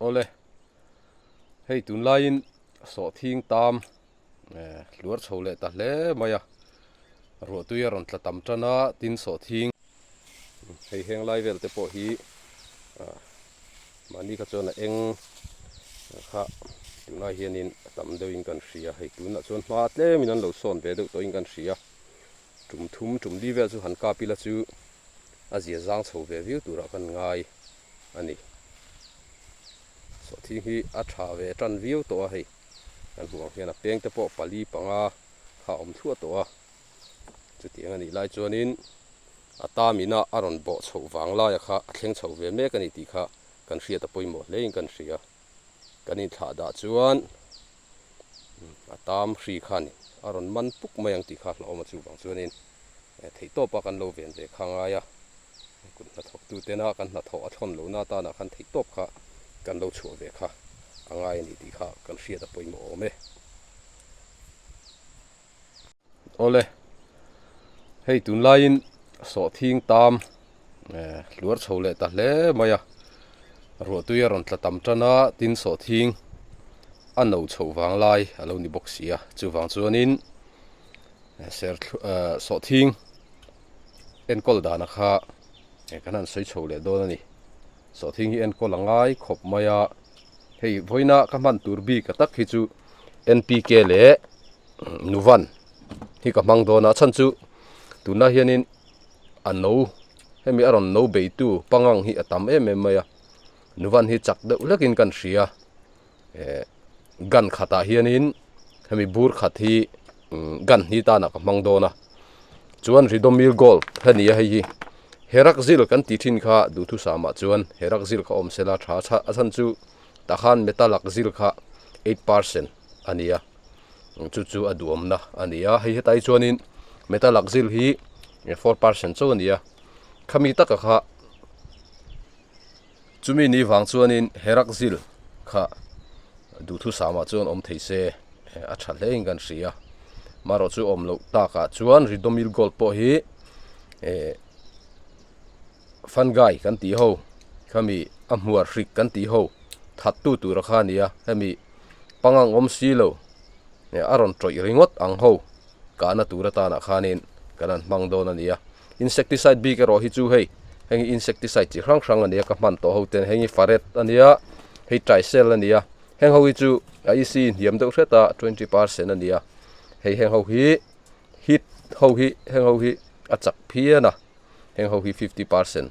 ole hei tun lain so thing tam luar chhole ta hle maya ro tu yaron tla tam tana tin so thing hei heng lai vel te po hi mani ka chona eng kha tuna hianin tam deuhin kan hria hei tuna chon hma tle minan lo son ve deuh to in kan hria tum thum tum li vel chu han ka pila chu azia zang chho ve viu tura kan ngai ani so thing hi a tha ve tan viu to a hei kan huang hian a peng te po pali panga kha om thua to a chu tiang ani lai chuanin ata mina aron bo chho wang la ya kha thleng chho ve me kan ti kha kan hria ta poimo lein kan hria kanin tha da chuan atam hri khan aron man puk mayang ti kha lo ma chu bang chuanin thei to pa kan lo ven ve khanga ya kun na thok tu te na kan na tho a thon lo na ta na khan thei top kha kan lo chu ve kha angai ni ti kha kan hria ta poimo me ole hei tun lain so thing tam luar chhole ta hle maya ro tu yaron tla tam tana tin so thing ano chho wang lai alo ni boxia chu wang chuanin ser so thing en kol da na kha kanan sei chhole do na ni so thing hi en kol angai khop maya hei voina ka man turbi ka tak hi chu npk le nuwan hi ka mang do na chan chu tuna hianin ano hemi aron no be tu pangang hi atam em maya nuwan hi chak de ulakin kan hria gan khata hianin hemi bur khat hi gan hi ta na ka mang do na chuan ridomil gol hani hi herak zil kan ti thin kha du thu sama chuan herak zil kha om sela tha tha achan chu takhan metalak zil kha 8% ania chu chu aduam na ania hei hetai chuanin metalak zil hi 4% chu ania khami taka kha chumi ni wang chuanin herak zil kha du thu sama chuan om theise a tha hleng kan hria maro chu om lo ta ka chuan ridomil gol po hi fangai kan ti ho khami amhuar hrik kan ti ho that tu tu ra khania hemi pangang om si lo aron troi ringot ang ho kana tura ta na khanin kanan mang don ania insecticide bi ka ro hi chu hei hengi insecticide chi hrang hrang ania ka man to ho ten hengi faret ania hei trisel ania heng ho hi chu IC hiam deuh hreta 20% ania hei heng ho hi hit ho hi heng ho hi achak phiana heng ho hi 50%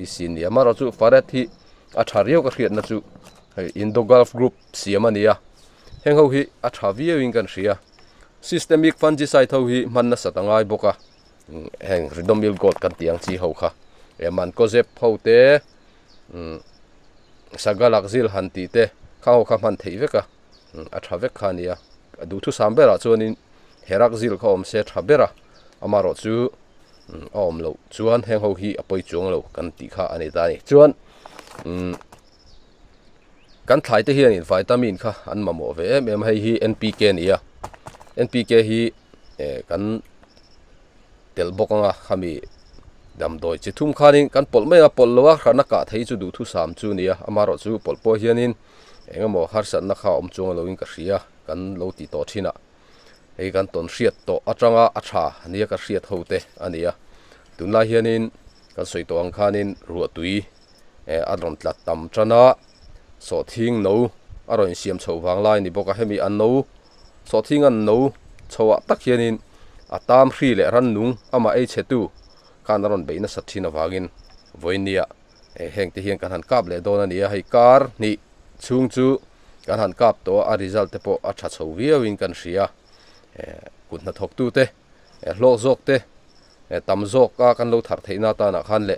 isin nia maro chu faret hi a thariau ka hriat na chu Indo Gulf Group siamania heng ho hi a thavieu in kan hria systemic fungicide ho hi manna satangai boka heng ridomil gold kan tiang chi ho kha man kozep ho te sagalak zil hanti te kha ho kha man thei veka a thavek khania du thu sambera chuanin herak zil kha om se thabera amaro chu om lo chuan heng ho hi apoi chung lo kan ti kha ani ta ni chuan kan thlai te hian in vitamin kha an mamo ve em hei hi npk nia npk hi kan tel bokanga khami dam doi chi thum khanin kan polmea pollowa khana ka thei chu du thu sam chu nia amaro chu polpo hianin engamo harsan na kha om chung lo in ka hria kan lo ti to thina hei kan ton hriat to atanga atha ania ka hriat hote ania tunla hianin kan soito ang khanin ruatui adron tlat tam trana so thing no aron siam chho wang lai ni boka hemi an no so thing an no chowa tak hianin atam hri le ran nung ama ei chetu kan aron beina sathina wangin voinia heng te hian kan han kap le don ania hei kar ni chung chu kan han kap to a result te po a tha chho viewin kan hria kun na thok tu te lo zok te tam zok ka kan lo thar theina ta na khan le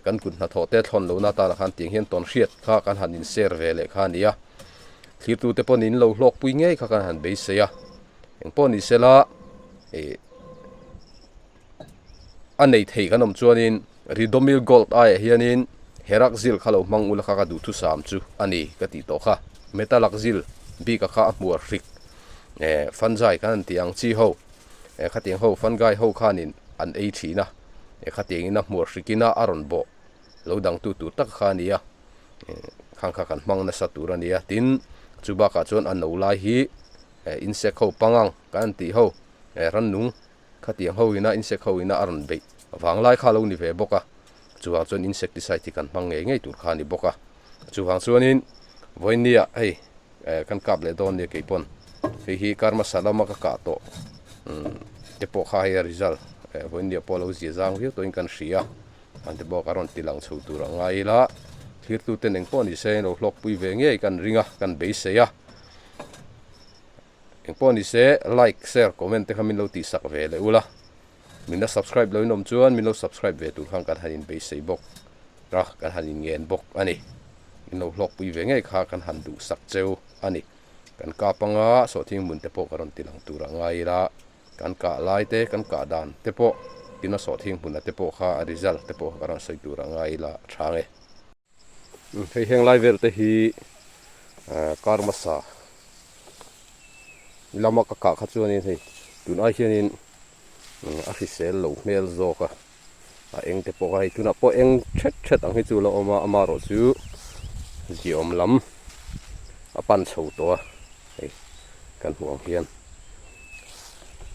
kan kun na tho te thon lo na ta na khan ting hian ton hriat kha kan han in share ve le khania thlir tu te pon in lo hlok pui ngei kha kan han be se ya eng pon ni sela anei thei kanom chuanin ridomil gold ai hianin herak zil khalo mang ula kha ka du thu sam chu ani ka ti to kha metalak zil bi ka kha muar hrik fanjai kan tiang chi ho khating ho fangai ho khanin an ei thina khating ina muar hrikina aron bo lo dang tu tu tak khania khang kha kan mang na satura nia tin chuba ka chon an no lai hi insect ho pangang kan ti ho ran nung khatiang ho ina insect ho ina aron be wang lai kha lo ni ve boka chuwang chon insecticide ti kan mang nge tur kha ni boka chuwang chuanin voinia hei kan kap le don ni ke pon hi karma salama ka to tepo kha hi result voinia polo zia jang hi to in kan ria ante bo karon tilang chho tur ngai la thir tu ten eng pon ni se no hlok pui ve nge kan ringa kan be se ya eng pon ni se like share comment te khamin lo ti sak ve le ula min na subscribe lo nom chuan min lo subscribe ve tu khang kan hanin be se bok ra kan hanin ngen bok ani min lo hlok pui ve nge kha kan han du sak cheu ani kan ka panga so thing mun te po karon tilang tur ngai la kan ka lai te kan ka dan te po tina so thing mun te po kha result te po karon sei tur ngai la thange hei heng lai ver te hi karma sa lama ka ka chuanin hei tun ai hianin a hi sel lo mel zo ka a eng te po kai tuna po eng thet ang hi chu lo oma amaro chu ji om lam a pan chho to hei kan huang hian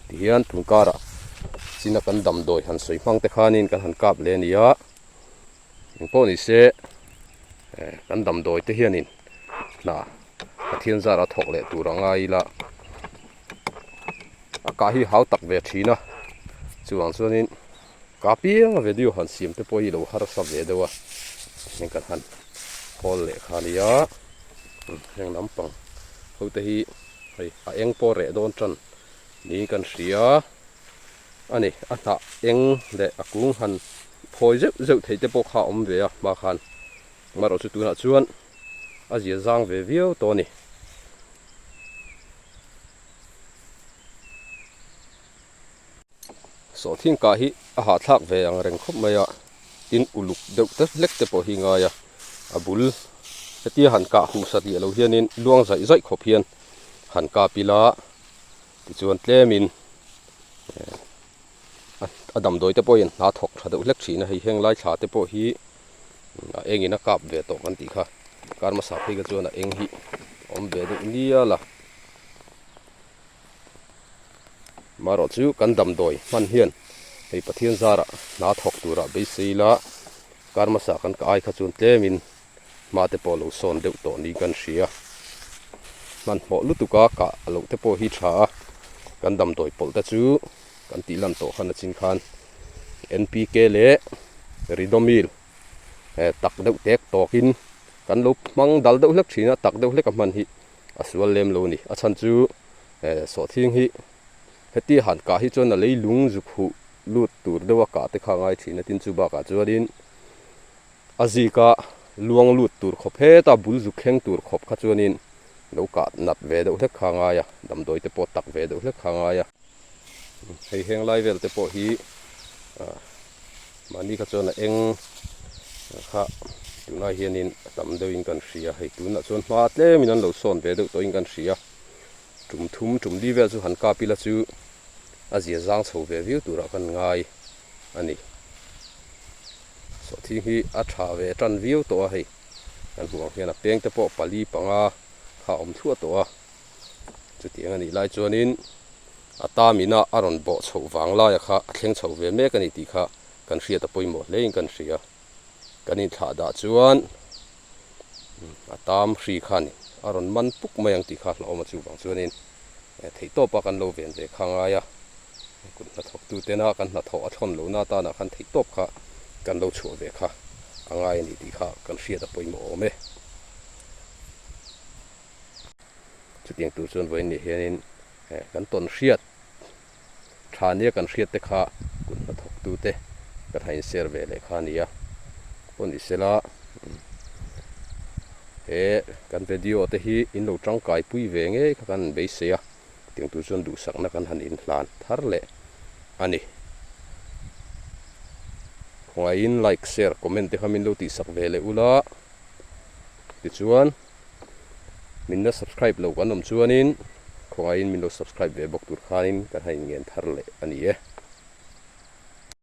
ti hian thung kara sina kan dam doi han soi mang te khanin kan han kap le nia eng po ni se kan dam doi te hianin na pathian zara thok le turangai la ka hi hau tak ve thina chuang chuanin ka piang video han sim te poi lo har sa ve dewa ning kan han hol le khania heng lampang ho te hi hei a eng po re don tran ni kan ria ani a ta eng le akung han phoi zeu thei te po kha om ve a ma khan maro chu tu na chuan a zia zang ve viau to ni so thing ka hi a ha thak ve ang reng khop maya tin uluk deuh te lek te po hi nga ya abul ti han ka hu sa ti lo hianin luang zai zai khop hian han ka pila ti chuan tlemin adam doi te po in na thok tha deuh lek thina hei heng lai thla te po hi engina kap ve to kan ti kha karma sa phei ga chuan a eng hi om ve du nia la maro chu kan dam doi man hian hei pathian zara na thok tura be seila karma sa kan ka ai kha chun tlemin ma te po lo son deuh to ni kan ria man mo lu tu ka lo te po hi tha kan dam doi pol ta chu kan ti lam to khan chin khan npk le ridomil tak deuh tek tokin kan lo mang dal deuh lek thina tak deuh lek a man hi aswal lem lo ni a chan chu so thing hi heti han ka hi chon a leilung zukhu lut tur dewa ka te kha ngai thina tin chu ba ka chuarin azika luang lut tur khop he ta bul zu kheng tur khop kha chuanin lo ka nat ve deuh lek kha nga ya dam doi te po tak ve deuh lek kha nga ya hei heng lai vel te po hi mani kha chon a eng kha tuna hianin tam deuhin kan ria hei tuna chon ma tle minan lo son ve deuh to in kan ria tum thum tum li ve chu han ka pila chu a zia zang chho ve viu tura kan ngai ani so thi hi a tha ve tran viu to a hei kan huang hian a peng te po pali panga kha om thua to a chu tiang ani lai chuanin ata mina aron bo chho wang la ya kha thleng chho ve me kan ti kha kan ria ta poimo lein kan ria kanin tha da chuan atam hri khan aron man puk mayang ti kha lo ma chu bang chuanin thei to pa kan lo ven ve khanga ya kun na thok tu te na kan na tho a thon lo na ta na khan thei top kha kan lo chu ve kha angai ni ti kha kan ria ta poimo me chu tiang tu chuan voi ni hianin kan ton riat thania kan riat te kha kun na thok tu te ka thain ser ve le kha nia pon ni sela kan video te hi in lo tang kai pui ve nge kan be se ya tiang tu chuan du sak na kan han in hlan thar le ani khongai in like share comment te khamin lo ti sak ve le ula ti chuan min na subscribe lo kan om chuanin khongai in min lo subscribe ve bok tur khanin kan hain ngen thar le ani e